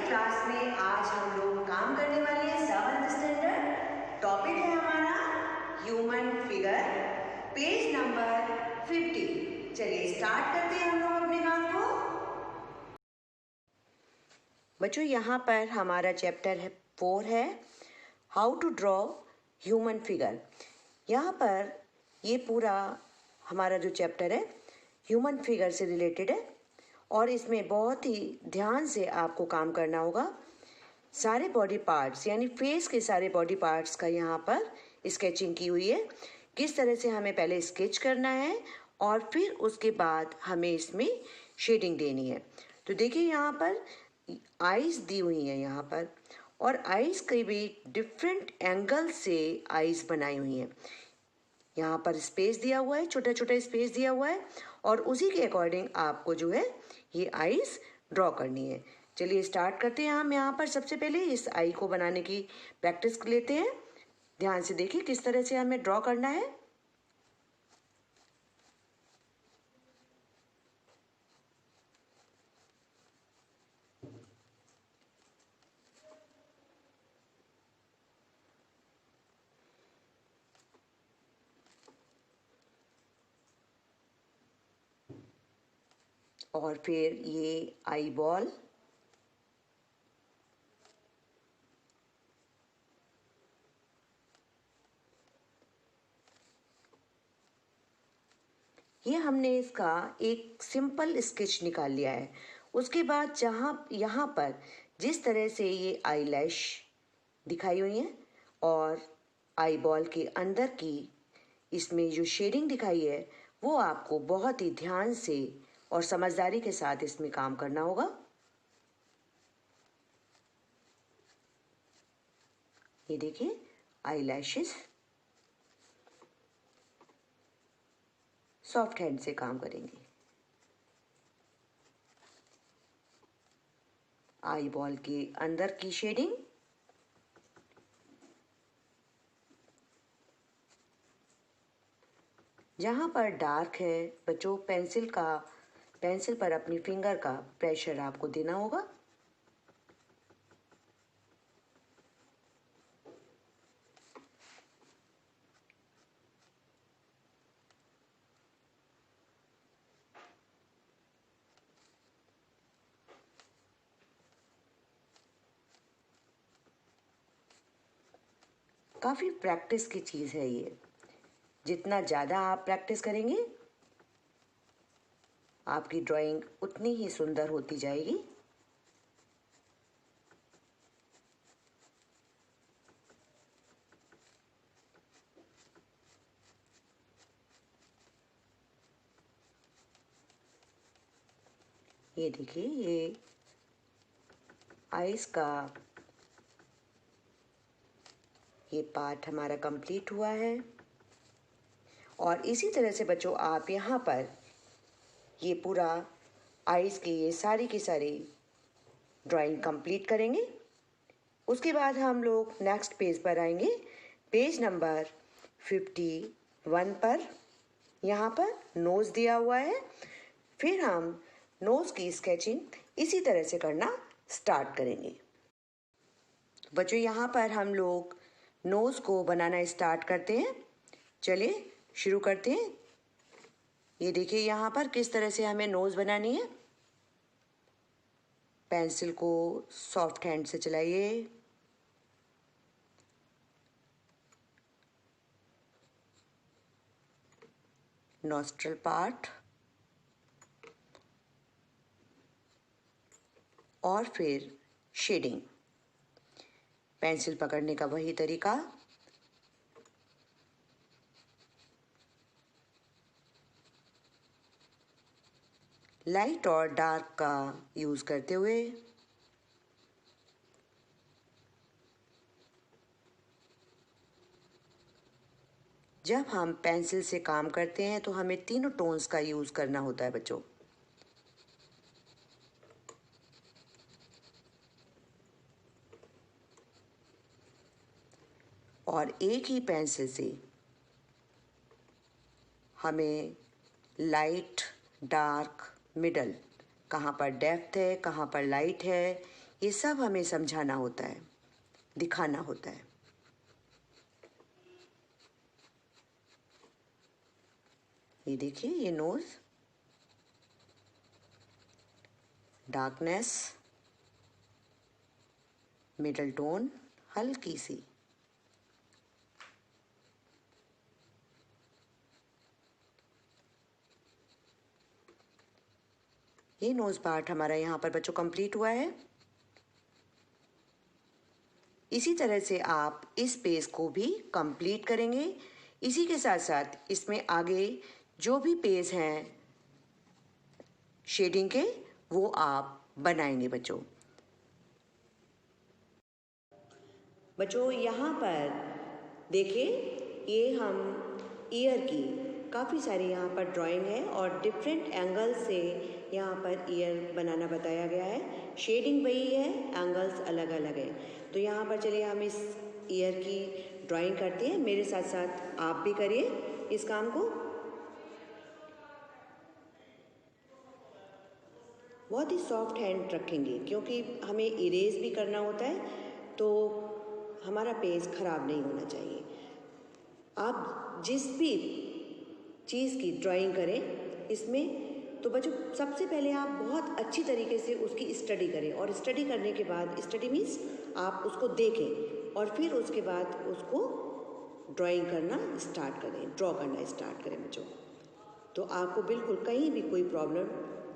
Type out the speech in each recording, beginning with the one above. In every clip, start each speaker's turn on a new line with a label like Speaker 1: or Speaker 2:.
Speaker 1: Class में आज हम लोग काम करने वाले हैं 7th स्टैंडर्ड। टॉपिक है हमारा ह्यूमन फिगर, पेज नंबर 50। चलिए स्टार्ट करते हैं हम लोग अपने काम को। बच्चों यहाँ पर हमारा चैप्टर है 4 है how to draw human figure. यहाँ पर ये पूरा हमारा जो चैप्टर है ह्यूमन फिगर से रिलेटेड है और इसमें बहुत ही ध्यान से आपको काम करना होगा। सारे बॉडी पार्ट्स यानी फेस के सारे बॉडी पार्ट्स का यहाँ पर स्केचिंग की हुई है। किस तरह से हमें पहले स्केच करना है और फिर उसके बाद हमें इसमें शेडिंग देनी है। तो देखिए यहाँ पर आईज दी हुई है यहाँ पर, और आईज के भी डिफरेंट एंगल से आईज बनाई हुई हैं। यहाँ पर स्पेस दिया हुआ है, छोटा छोटा स्पेस दिया हुआ है और उसी के अकॉर्डिंग आपको जो है ये आईज ड्रॉ करनी है। चलिए स्टार्ट करते हैं। हम यहाँ पर सबसे पहले इस आई को बनाने की प्रैक्टिस लेते हैं। ध्यान से देखिए किस तरह से हमें ड्रॉ करना है। और फिर ये आई बॉल, ये हमने इसका एक सिंपल स्केच निकाल लिया है। उसके बाद जहाँ यहाँ पर जिस तरह से ये आई लैश दिखाई हुई है और आई बॉल के अंदर की इसमें जो शेडिंग दिखाई है वो आपको बहुत ही ध्यान से और समझदारी के साथ इसमें काम करना होगा। ये देखिए आई लैशेस सॉफ्ट हैंड से काम करेंगे। आई बॉल के अंदर की शेडिंग, जहाँ पर डार्क है बच्चों पेंसिल पर अपनी फिंगर का प्रेशर आपको देना होगा। काफ़ी प्रैक्टिस की चीज़ है ये। जितना ज़्यादा आप प्रैक्टिस करेंगे आपकी ड्राइंग उतनी ही सुंदर होती जाएगी। ये देखिए ये आइस का ये पार्ट हमारा कंप्लीट हुआ है। और इसी तरह से बच्चों आप यहाँ पर ये पूरा आइस की ये सारी की सारी ड्राइंग कंप्लीट करेंगे। उसके बाद हम लोग नेक्स्ट पेज पर आएंगे, पेज नंबर 51 पर। यहाँ पर नोज़ दिया हुआ है। फिर हम नोज़ की स्केचिंग इसी तरह से करना स्टार्ट करेंगे। बच्चों यहाँ पर हम लोग नोज़ को बनाना स्टार्ट करते हैं। चलिए शुरू करते हैं। ये देखिए यहाँ पर किस तरह से हमें नोज़ बनानी है। पेंसिल को सॉफ्ट हैंड से चलाइए। नॉस्ट्रल पार्ट और फिर शेडिंग। पेंसिल पकड़ने का वही तरीका। लाइट और डार्क का यूज़ करते हुए जब हम पेंसिल से काम करते हैं तो हमें तीनों टोन्स का यूज़ करना होता है बच्चों। और एक ही पेंसिल से हमें लाइट, डार्क, मिडल, कहाँ पर डेप्थ है, कहाँ पर लाइट है, ये सब हमें समझाना होता है, दिखाना होता है। ये देखिए, ये नोज, डार्कनेस, मिडल टोन हल्की सी, ये नोज पार्ट हमारा यहाँ पर बच्चों कंप्लीट हुआ है। इसी तरह से आप इस पेज को भी कंप्लीट करेंगे। इसी के साथ साथ इसमें आगे जो भी पेज हैं शेडिंग के, वो आप बनाएंगे बच्चों। बच्चों यहाँ पर देखिए, ये हम ईयर की काफ़ी सारी यहाँ पर ड्राइंग है और डिफरेंट एंगल से यहाँ पर ईयर बनाना बताया गया है। शेडिंग वही है, एंगल्स अलग अलग है। तो यहाँ पर चलिए हम इस ईयर की ड्राइंग करते हैं। मेरे साथ साथ आप भी करिए इस काम को। बहुत ही सॉफ्ट हैंड रखेंगे क्योंकि हमें इरेज भी करना होता है, तो हमारा पेज ख़राब नहीं होना चाहिए। आप जिस भी चीज़ की ड्राइंग करें इसमें, तो बच्चों सबसे पहले आप बहुत अच्छी तरीके से उसकी स्टडी करें, और स्टडी करने के बाद, स्टडी मीन्स आप उसको देखें और फिर उसके बाद उसको ड्राइंग करना स्टार्ट करें, ड्रॉ करना स्टार्ट करें बच्चों। तो आपको बिल्कुल कहीं भी कोई प्रॉब्लम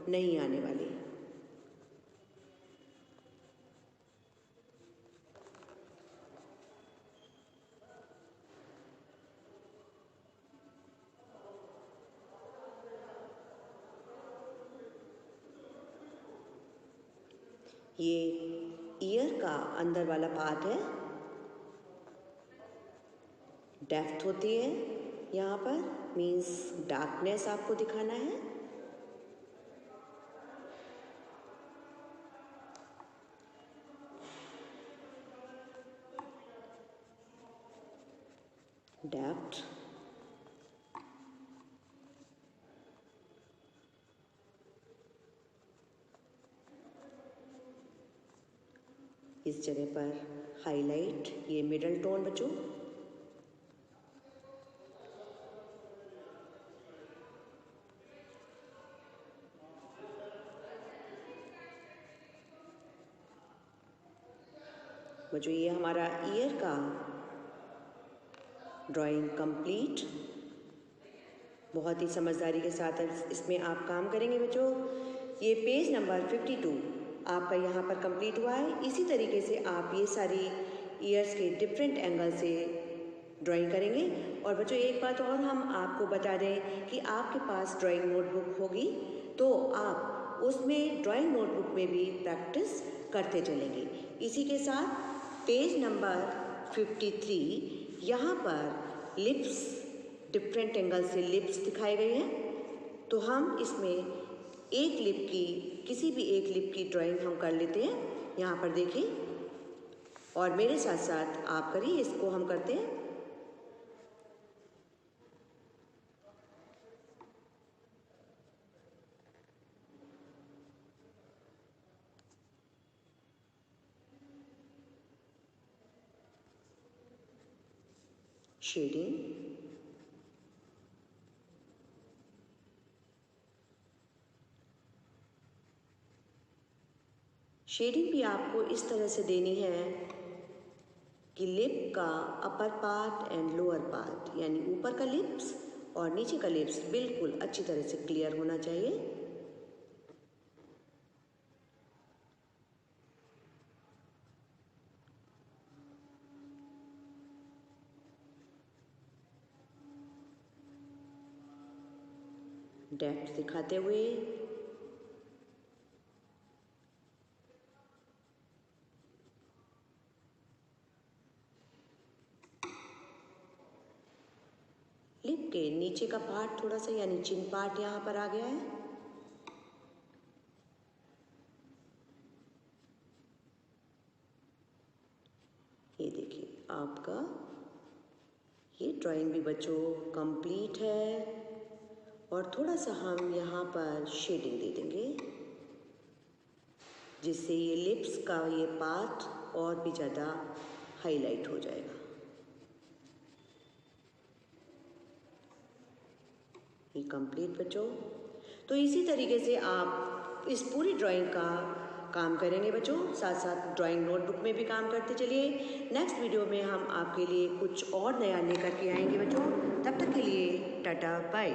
Speaker 1: नहीं आने वाली है। ये ईयर का अंदर वाला पार्ट है, डेप्थ होती है यहाँ पर, मीन्स डार्कनेस आपको दिखाना है। डेप्थ, इस जगह पर हाईलाइट, ये मिडल टोन बच्चों। बच्चों ये हमारा ईयर का ड्राइंग कंप्लीट। बहुत ही समझदारी के साथ इसमें आप काम करेंगे बच्चों। ये पेज नंबर 52 आपका यहाँ पर कंप्लीट हुआ है। इसी तरीके से आप ये सारी ईयर्स के डिफरेंट एंगल से ड्राइंग करेंगे। और बच्चों एक बात और हम आपको बता दें कि आपके पास ड्राइंग नोटबुक होगी तो आप उसमें ड्राइंग नोटबुक में भी प्रैक्टिस करते चलेंगे। इसी के साथ पेज नंबर 53 यहाँ पर लिप्स, डिफरेंट एंगल से लिप्स दिखाए गए हैं। तो हम इसमें एक लिप की, किसी भी एक लिप की ड्राइंग हम कर लेते हैं। यहाँ पर देखिए और मेरे साथ साथ आप करिए, इसको हम करते हैं। शेडिंग, शेडिंग भी आपको इस तरह से देनी है कि लिप का upper part and lower part, यानी ऊपर का लिप्स और नीचे का लिप्स बिल्कुल अच्छी तरह से क्लियर होना चाहिए। डेप्थ दिखाते हुए लिप के नीचे का पार्ट थोड़ा सा, यानी चिन पार्ट यहाँ पर आ गया है। ये देखिए आपका ये ड्राइंग भी बच्चों कंप्लीट है। और थोड़ा सा हम यहाँ पर शेडिंग दे देंगे। जिससे ये लिप्स का ये पार्ट और भी ज़्यादा हाईलाइट हो जाएगा। ये कंप्लीट बच्चों। तो इसी तरीके से आप इस पूरी ड्राइंग का काम करेंगे बच्चों, साथ साथ ड्राइंग नोटबुक में भी काम करते चलिए। नेक्स्ट वीडियो में हम आपके लिए कुछ और नया लेकर के आएंगे बच्चों। तब तक के लिए टाटा बाय।